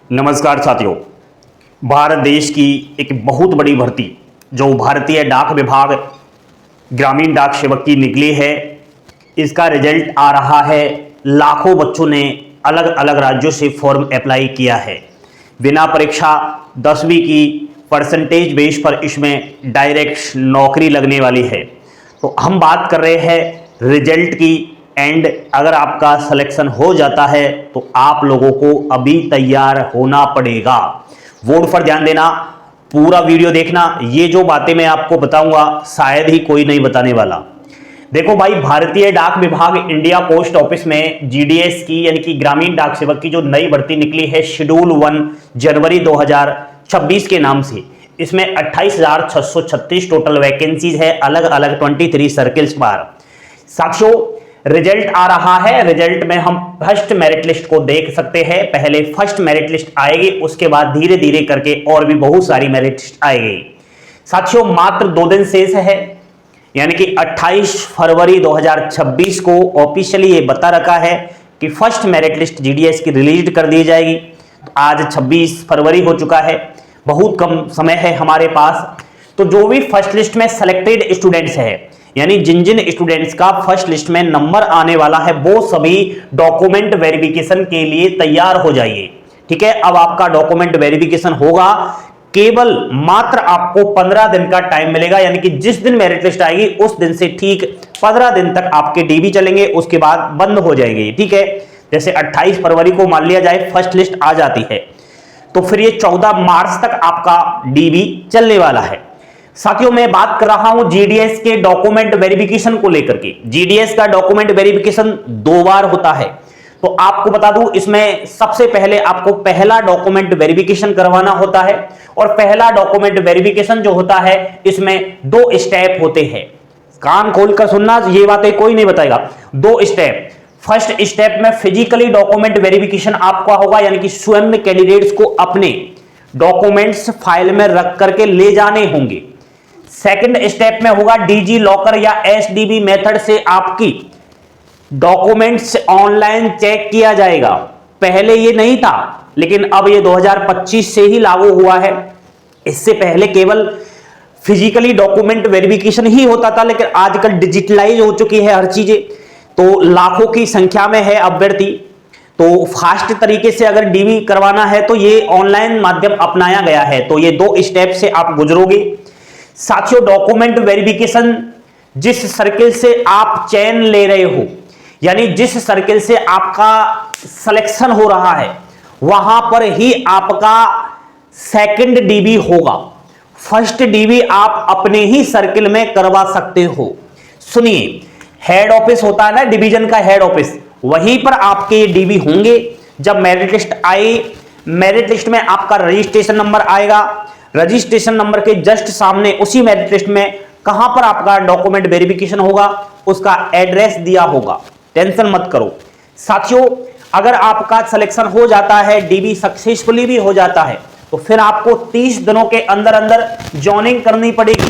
नमस्कार साथियों। भारत देश की एक बहुत बड़ी भर्ती जो भारतीय डाक विभाग ग्रामीण डाक सेवक की निकली है, इसका रिजल्ट आ रहा है। लाखों बच्चों ने अलग अलग राज्यों से फॉर्म अप्लाई किया है। बिना परीक्षा 10वीं की परसेंटेज बेस पर इसमें डायरेक्ट नौकरी लगने वाली है। तो हम बात कर रहे हैं रिजल्ट की। एंड अगर आपका सिलेक्शन हो जाता है तो आप लोगों को अभी तैयार होना पड़ेगा। बोर्ड पर ध्यान देना, पूरा वीडियो देखना। ये जो बातें मैं आपको बताऊंगा शायद ही कोई नहीं बताने वाला। देखो भाई, भारतीय डाक विभाग इंडिया पोस्ट ऑफिस में जीडीएस की यानी कि ग्रामीण डाक सेवक की जो नई भर्ती निकली है शेड्यूल 1 जनवरी 2026 के नाम से, इसमें 28,636 टोटल वैकेंसीज है अलग अलग 23 सर्किल्स पर। साथियों, रिजल्ट आ रहा है। रिजल्ट में हम फर्स्ट मेरिट लिस्ट को देख सकते हैं। पहले फर्स्ट मेरिट लिस्ट आएगी, उसके बाद धीरे धीरे करके और भी बहुत सारी मेरिट लिस्ट आएगी। साथियों, मात्र 2 दिन शेष है, यानी कि 28 फरवरी 2026 को ऑफिशियली ये बता रखा है कि फर्स्ट मेरिट लिस्ट जीडीएस की रिलीज कर दी जाएगी। आज 26 फरवरी हो चुका है, बहुत कम समय है हमारे पास। तो जो भी फर्स्ट लिस्ट में सेलेक्टेड स्टूडेंट्स है, यानी जिन जिन स्टूडेंट्स का फर्स्ट लिस्ट में नंबर आने वाला है, वो सभी डॉक्यूमेंट वेरिफिकेशन के लिए तैयार हो जाइए। ठीक है, अब आपका डॉक्यूमेंट वेरिफिकेशन होगा। केवल मात्र आपको 15 दिन का टाइम मिलेगा, यानी कि जिस दिन मेरिट लिस्ट आएगी उस दिन से ठीक 15 दिन तक आपके डीबी चलेंगे, उसके बाद बंद हो जाएंगे। ठीक है, जैसे 28 फरवरी को मान लिया जाए फर्स्ट लिस्ट आ जाती है, तो फिर ये 14 मार्च तक आपका डीबी चलने वाला है। साथियों, मैं बात कर रहा हूं जीडीएस के डॉक्यूमेंट वेरिफिकेशन को लेकर के। जीडीएस का डॉक्यूमेंट वेरिफिकेशन 2 बार होता है। तो आपको बता दूं, इसमें सबसे पहले आपको पहला डॉक्यूमेंट वेरिफिकेशन करवाना होता है, और पहला डॉक्यूमेंट वेरिफिकेशन जो होता है इसमें 2 स्टेप होते हैं। कान खोलकर सुनना, ये बातें कोई नहीं बताएगा। 2 स्टेप। फर्स्ट स्टेप में फिजिकली डॉक्यूमेंट वेरिफिकेशन आपका होगा, यानी कि स्वयं कैंडिडेट्स को अपने डॉक्यूमेंट्स फाइल में रख करके ले जाने होंगे। सेकंड स्टेप में होगा डीजी लॉकर या एसडीबी मेथड से आपकी डॉक्यूमेंट्स ऑनलाइन चेक किया जाएगा। पहले ये नहीं था, लेकिन अब ये 2025 से ही लागू हुआ है। इससे पहले केवल फिजिकली डॉक्यूमेंट वेरिफिकेशन ही होता था, लेकिन आजकल डिजिटलाइज हो चुकी है हर चीजें। तो लाखों की संख्या में है अभ्यर्थी, तो फास्ट तरीके से अगर डीबी करवाना है तो ये ऑनलाइन माध्यम अपनाया गया है। तो ये 2 स्टेप से आप गुजरोगे। साथियों, डॉक्यूमेंट वेरिफिकेशन जिस सर्किल से आप चयन ले रहे हो, यानी जिस सर्किल से आपका सिलेक्शन हो रहा है, वहां पर ही आपका सेकंड डीबी होगा। फर्स्ट डीबी आप अपने ही सर्किल में करवा सकते हो। सुनिए, हेड ऑफिस होता है ना, डिवीजन का हेड ऑफिस, वहीं पर आपके डीबी होंगे। जब मेरिट लिस्ट आए, मेरिट लिस्ट में आपका रजिस्ट्रेशन नंबर आएगा। रजिस्ट्रेशन नंबर के जस्ट सामने उसी मेरिट लिस्ट में कहां पर आपका डॉक्यूमेंट वेरिफिकेशन होगा, उसका एड्रेस दिया होगा। टेंशन मत करो। साथियों, अगर आपका सिलेक्शन हो जाता है, डीबी सक्सेसफुली भी हो जाता है, तो फिर आपको 30 दिनों के अंदर अंदर ज्वाइनिंग करनी पड़ेगी,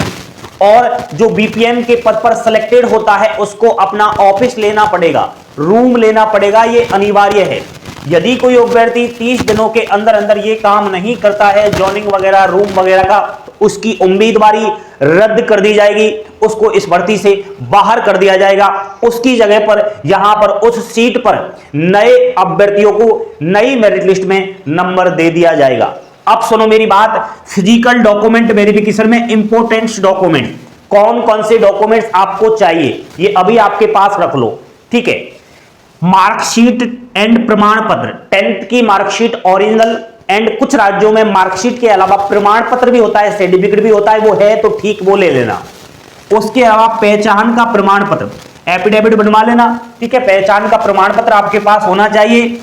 और जो बीपीएम के पद पर सिलेक्टेड होता है उसको अपना ऑफिस लेना पड़ेगा, रूम लेना पड़ेगा। ये अनिवार्य है। यदि कोई अभ्यर्थी 30 दिनों के अंदर अंदर ये काम नहीं करता है, जॉइनिंग वगैरह, रूम वगैरह का, तो उसकी उम्मीदवारी रद्द कर दी जाएगी, उसको इस भर्ती से बाहर कर दिया जाएगा। उसकी जगह पर यहां पर उस सीट पर नए अभ्यर्थियों को नई मेरिट लिस्ट में नंबर दे दिया जाएगा। अब सुनो मेरी बात। फिजिकल डॉक्यूमेंट वेरिफिकेशन में इंपोर्टेंट डॉक्यूमेंट कौन कौन से डॉक्यूमेंट्स आपको चाहिए, ये अभी आपके पास रख लो। ठीक है, मार्कशीट एंड प्रमाण पत्र, 10th की मार्कशीट ओरिजिनल, एंड कुछ राज्यों में मार्कशीट के अलावा प्रमाण पत्र भी होता है, सर्टिफिकेट भी होता है, वो है तो ठीक, वो ले लेना। उसके अलावा पहचान का प्रमाण पत्र, एफिडेविट बनवा लेना। ठीक है, पहचान का प्रमाण पत्र आपके पास होना चाहिए।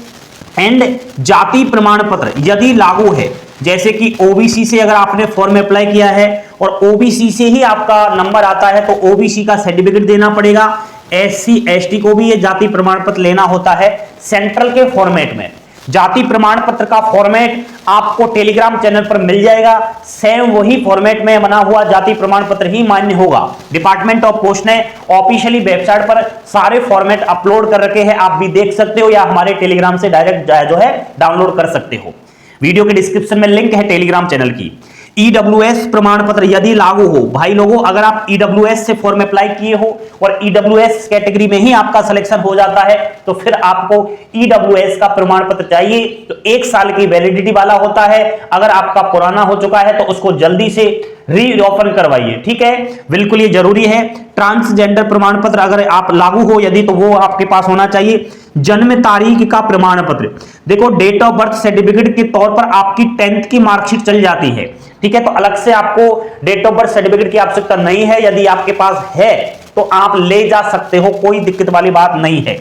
एंड जाति प्रमाण पत्र यदि लागू है, जैसे कि ओबीसी से अगर आपने फॉर्म अप्लाई किया है और ओबीसी से ही आपका नंबर आता है, तो ओबीसी का सर्टिफिकेट देना पड़ेगा। एससी एसटी को भी ये जाति प्रमाण पत्र लेना होता है सेंट्रल के फॉर्मेट में। जाति प्रमाण पत्र का फॉर्मेट आपको टेलीग्राम चैनल पर मिल जाएगा। सेम वही फॉर्मेट में बना हुआ जाति प्रमाण पत्र ही मान्य होगा। डिपार्टमेंट ऑफ पोस्ट ने ऑफिशियली वेबसाइट पर सारे फॉर्मेट अपलोड कर रखे हैं, आप भी देख सकते हो या हमारे टेलीग्राम से डायरेक्ट जो है डाउनलोड कर सकते हो। वीडियो के डिस्क्रिप्शन में लिंक है टेलीग्राम चैनल की। ईडब्ल्यूएस प्रमाण पत्र यदि लागू हो, भाई लोगों अगर आप ईडब्ल्यूएस से फॉर्म अप्लाई किए हो और ईडब्ल्यूएस कैटेगरी में ही आपका सिलेक्शन हो जाता है तो फिर आपको ईडब्ल्यूएस का प्रमाण पत्र चाहिए। तो 1 साल की वैलिडिटी वाला होता है। अगर आपका पुराना हो चुका है तो उसको जल्दी से रीओपन करवाइए, ठीक है, बिल्कुल ये जरूरी है। ट्रांसजेंडर प्रमाण पत्र अगर आप लागू हो यदि तो वो आपके पास होना चाहिए। जन्म तारीख का प्रमाण पत्र, देखो डेट ऑफ बर्थ सर्टिफिकेट के तौर पर आपकी 10th की मार्कशीट चल जाती है, ठीक है, तो अलग से आपको डेट ऑफ बर्थ सर्टिफिकेट की आवश्यकता नहीं है। यदि आपके पास है तो आप ले जा सकते हो, कोई दिक्कत वाली बात नहीं है।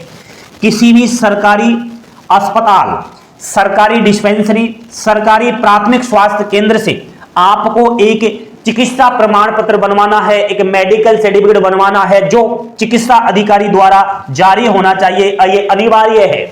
किसी भी सरकारी अस्पताल, सरकारी डिस्पेंसरी, सरकारी प्राथमिक स्वास्थ्य केंद्र से आपको एक चिकित्सा प्रमाण पत्र बनवाना है, एक मेडिकल सर्टिफिकेट बनवाना है जो चिकित्सा अधिकारी द्वारा जारी होना चाहिए, ये अनिवार्य है।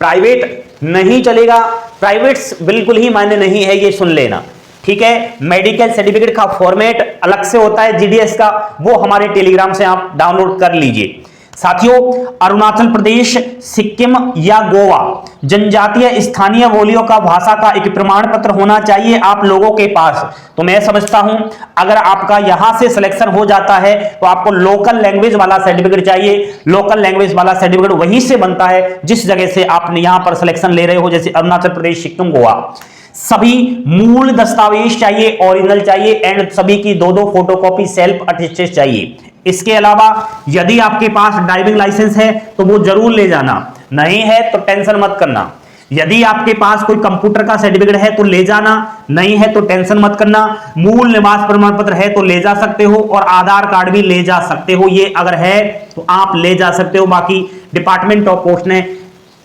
प्राइवेट नहीं चलेगा, प्राइवेट बिल्कुल ही मायने नहीं है, ये सुन लेना, ठीक है। मेडिकल सर्टिफिकेट का फॉर्मेट अलग से होता है जीडीएस का, वो हमारे टेलीग्राम से आप डाउनलोड कर लीजिए। साथियों, अरुणाचल प्रदेश, सिक्किम या गोवा जनजातीय स्थानीय बोलियों का भाषा का एक प्रमाण पत्र होना चाहिए आप लोगों के पास। तो मैं समझता हूं अगर आपका यहां से सिलेक्शन हो जाता है तो आपको लोकल लैंग्वेज वाला सर्टिफिकेट चाहिए। लोकल लैंग्वेज वाला सर्टिफिकेट वहीं से बनता है जिस जगह से आपने यहां पर सिलेक्शन ले रहे हो, जैसे अरुणाचल प्रदेश, सिक्किम, गोवा। सभी मूल दस्तावेज चाहिए, ओरिजिनल चाहिए, एंड सभी की 2-2 फोटोकॉपी सेल्फ अटेस्टेड चाहिए। इसके अलावा यदि आपके पास ड्राइविंग लाइसेंस है तो वो जरूर ले जाना, नहीं है तो टेंशन मत करना। यदि आपके पास कोई कंप्यूटर का सर्टिफिकेट है तो ले जाना, नहीं है तो टेंशन मत करना। मूल निवास प्रमाण पत्र है तो ले जा सकते हो, और आधार कार्ड भी ले जा सकते हो, ये अगर है तो आप ले जा सकते हो। बाकी डिपार्टमेंट ऑफ पोस्ट ने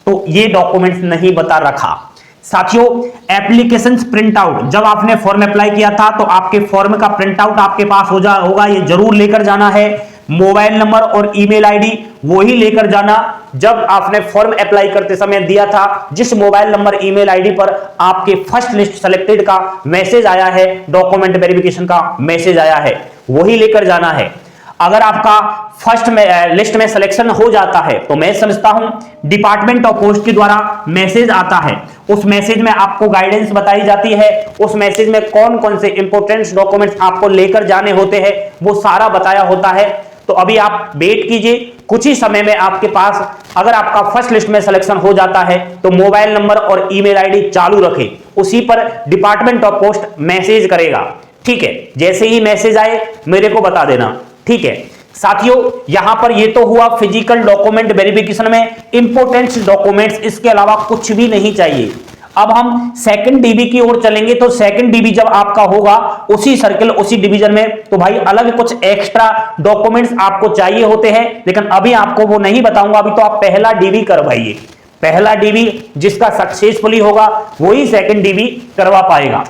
तो ये डॉक्यूमेंट्स नहीं बता रखा। साथियों, एप्लीकेशन प्रिंट आउट, जब आपने फॉर्म अप्लाई किया था तो आपके फॉर्म का प्रिंट आउट आपके पास होगा, ये जरूर लेकर जाना है। मोबाइल नंबर और ईमेल आईडी वही लेकर जाना जब आपने फॉर्म अप्लाई करते समय दिया था। जिस मोबाइल नंबर ईमेल आईडी पर आपके फर्स्ट लिस्ट सेलेक्टेड का मैसेज आया है, डॉक्यूमेंट वेरिफिकेशन का मैसेज आया है, वही लेकर जाना है। अगर आपका फर्स्ट लिस्ट में सिलेक्शन हो जाता है तो मैं समझता हूं डिपार्टमेंट ऑफ पोस्ट के द्वारा मैसेज आता है, उस मैसेज में आपको गाइडेंस बताई जाती है, उस मैसेज में कौन कौन से इंपॉर्टेंट डॉक्यूमेंट्स आपको लेकर जाने होते हैं वो सारा बताया होता है। तो अभी आप वेट कीजिए, कुछ ही समय में आपके पास, अगर आपका फर्स्ट लिस्ट में सिलेक्शन हो जाता है तो मोबाइल नंबर और ईमेल आईडी चालू रखें, उसी पर डिपार्टमेंट ऑफ पोस्ट मैसेज करेगा, ठीक है। जैसे ही मैसेज आए मेरे को बता देना, ठीक है। साथियों, यहां पर ये तो हुआ फिजिकल डॉक्यूमेंट वेरिफिकेशन में इंपॉर्टेंट डॉक्यूमेंट्स, इसके अलावा कुछ भी नहीं चाहिए। अब हम सेकंड डीबी की ओर चलेंगे। तो सेकंड डीबी जब आपका होगा उसी सर्कल, उसी डिवीजन में, तो भाई अलग कुछ एक्स्ट्रा डॉक्यूमेंट्स आपको चाहिए होते हैं, लेकिन अभी आपको वो नहीं बताऊंगा। अभी तो आप पहला डीबी करवाइए। पहला डीबी जिसका सक्सेसफुली होगा वही सेकंड डीबी करवा पाएगा।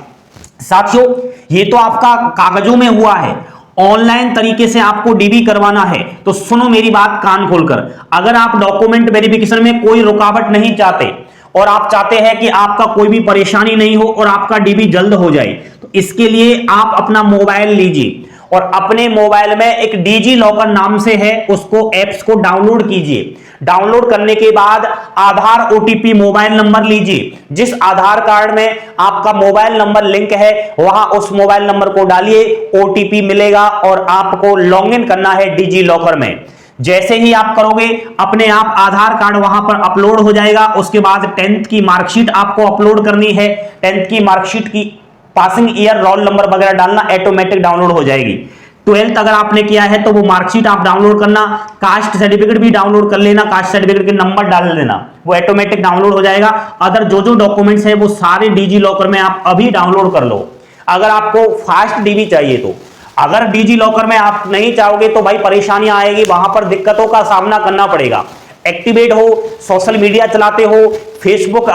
साथियों, ये तो आपका कागजों में हुआ है, ऑनलाइन तरीके से आपको डीबी करवाना है तो सुनो मेरी बात कान खोलकर। अगर आप डॉक्यूमेंट वेरिफिकेशन में कोई रुकावट नहीं चाहते और आप चाहते हैं कि आपका कोई भी परेशानी नहीं हो और आपका डीबी जल्द हो जाए, तो इसके लिए आप अपना मोबाइल लीजिए और अपने मोबाइल में एक डिजी लॉकर नाम से है, उसको एप्स को डाउनलोड कीजिए। डाउनलोड करने के बाद आधार ओटीपी मोबाइल नंबर लीजिए, जिस आधार कार्ड में आपका मोबाइल नंबर लिंक है वहां उस मोबाइल नंबर को डालिए, ओटीपी मिलेगा और आपको लॉग इन करना है डिजी लॉकर में। जैसे ही आप करोगे अपने आप आधार कार्ड वहां पर अपलोड हो जाएगा। उसके बाद 10th की मार्कशीट आपको अपलोड करनी है। 10th की मार्कशीट की पासिंग ईयर, रोल नंबर वगैरह डालना, ऑटोमेटिक डाउनलोड हो जाएगी। 12th अगर आपने किया है तो वो मार्कशीट आप डाउनलोड करना, कास्ट सर्टिफिकेट भी डाउनलोड कर लेना, कास्ट सर्टिफिकेट के नंबर डाल लेना, वो ऑटोमेटिक डाउनलोड हो जाएगा। अदर जो डॉक्यूमेंट्स है वो सारे डिजी लॉकर में आप अभी डाउनलोड कर लो, अगर आपको फास्ट डीबी चाहिए तो। अगर डिजी लॉकर में आप नहीं चाहोगे तो भाई परेशानियां आएगी, वहां पर दिक्कतों का सामना करना पड़ेगा। एक्टिवेट हो, सोशल मीडिया चलाते हो, फेसबुक,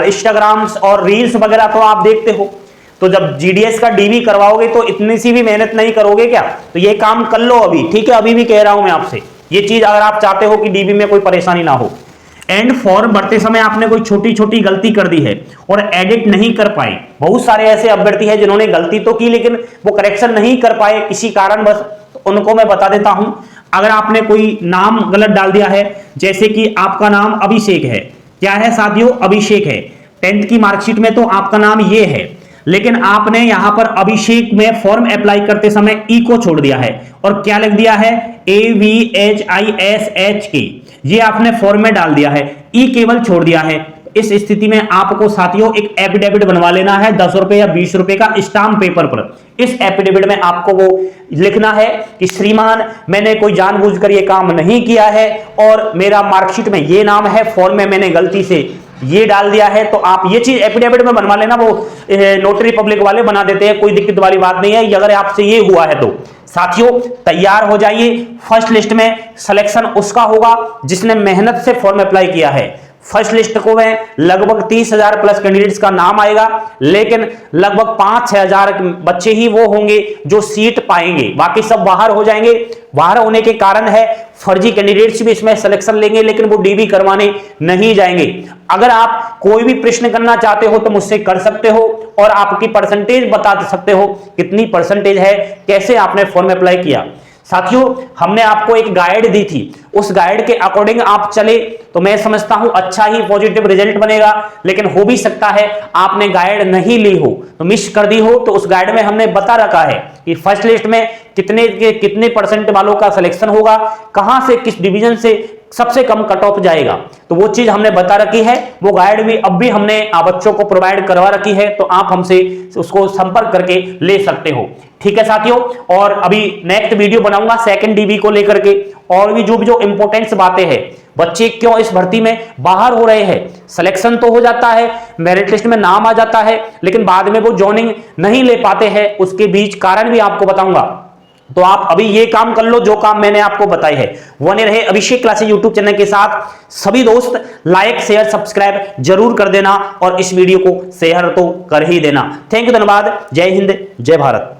इंस्टाग्राम और रील्स वगैरह तो आप देखते हो, तो जब जीडीएस का डीबी करवाओगे तो इतनी सी भी मेहनत नहीं करोगे क्या? तो ये काम कर लो अभी, ठीक है। अभी भी कह रहा हूं मैं आपसे ये चीज, अगर आप चाहते हो कि डीबी में कोई परेशानी ना हो। एंड फॉर्म भरते समय आपने कोई छोटी छोटी गलती कर दी है और एडिट नहीं कर पाए, बहुत सारे ऐसे अभ्यर्थी हैं जिन्होंने गलती तो की लेकिन वो करेक्शन नहीं कर पाए किसी कारणवश, तो उनको मैं बता देता हूं। अगर आपने कोई नाम गलत डाल दिया है, जैसे कि आपका नाम अभिषेक है, क्या है साथियों? अभिषेक है, 10th की मार्कशीट में तो आपका नाम ये है, लेकिन आपने यहां पर अभिषेक में फॉर्म अप्लाई करते समय ई को छोड़ दिया है और क्या लिख दिया है, AVHISH, ये आपने फॉर्म में डाल दिया है, ई केवल छोड़ दिया है। इस स्थिति में आपको साथियों एक एफिडेविट बनवा लेना है 10 रुपए या 20 रुपए का स्टाम्प पेपर पर। इस एफिडेविट में आपको वो लिखना है कि श्रीमान मैंने कोई जानबूझकर ये काम नहीं किया है और मेरा मार्कशीट में ये नाम है, फॉर्म में मैंने गलती से ये डाल दिया है। तो आप ये चीज एफिडेविट में बनवा लेना, वो नोटरी पब्लिक वाले बना देते हैं, कोई दिक्कत वाली बात नहीं है अगर आपसे ये हुआ है तो। साथियों तैयार हो जाइए, फर्स्ट लिस्ट में सिलेक्शन उसका होगा जिसने मेहनत से फॉर्म अप्लाई किया है। फर्स्ट लिस्ट को में लगभग 30,000 प्लस कैंडिडेट्स का नाम आएगा, लेकिन लगभग 5-6 हजार बच्चे ही वो होंगे जो सीट पाएंगे, बाकी सब बाहर हो जाएंगे। बाहर होने के कारण है फर्जी कैंडिडेट्स भी इसमें सिलेक्शन लेंगे, लेकिन वो डीबी करवाने नहीं जाएंगे। अगर आप कोई भी प्रश्न करना चाहते हो तो मुझसे कर सकते हो और आपकी परसेंटेज बता सकते हो कितनी परसेंटेज है, कैसे आपने फॉर्म अप्लाई किया। साथियों हमने आपको एक गाइड दी थी, उस गाइड के अकॉर्डिंग आप चले तो मैं समझता हूं अच्छा ही पॉजिटिव रिजल्ट बनेगा। लेकिन हो भी सकता है आपने गाइड नहीं ली हो तो मिस कर दी हो, तो उस गाइड में हमने बता रखा है कि फर्स्ट लिस्ट में कितने परसेंट वालों का सिलेक्शन होगा, कहां से किस डिवीजन से सबसे कम कट ऑफ जाएगा, तो वो चीज हमने बता रखी है। वो गाइड भी अब भी हमने बच्चों को प्रोवाइड करवा रखी है, तो आप हमसे उसको संपर्क करके ले सकते हो। ठीक है साथियों, और अभी नेक्स्ट वीडियो बनाऊंगा सेकंड डीबी को लेकर के, और भी जो इंपॉर्टेंट बातें हैं, बच्चे क्यों इस भर्ती में बाहर हो रहे हैं। सिलेक्शन तो हो जाता है, मेरिट लिस्ट में नाम आ जाता है, लेकिन बाद में वो जॉइनिंग नहीं ले पाते हैं, उसके बीच कारण भी आपको बताऊंगा। तो आप अभी ये काम कर लो जो काम मैंने आपको बताई है। बने रहे अभिषेक क्लासेस यूट्यूब चैनल के साथ। सभी दोस्त लाइक शेयर सब्सक्राइब जरूर कर देना और इस वीडियो को शेयर तो कर ही देना। थैंक यू, धन्यवाद। जय हिंद, जय भारत।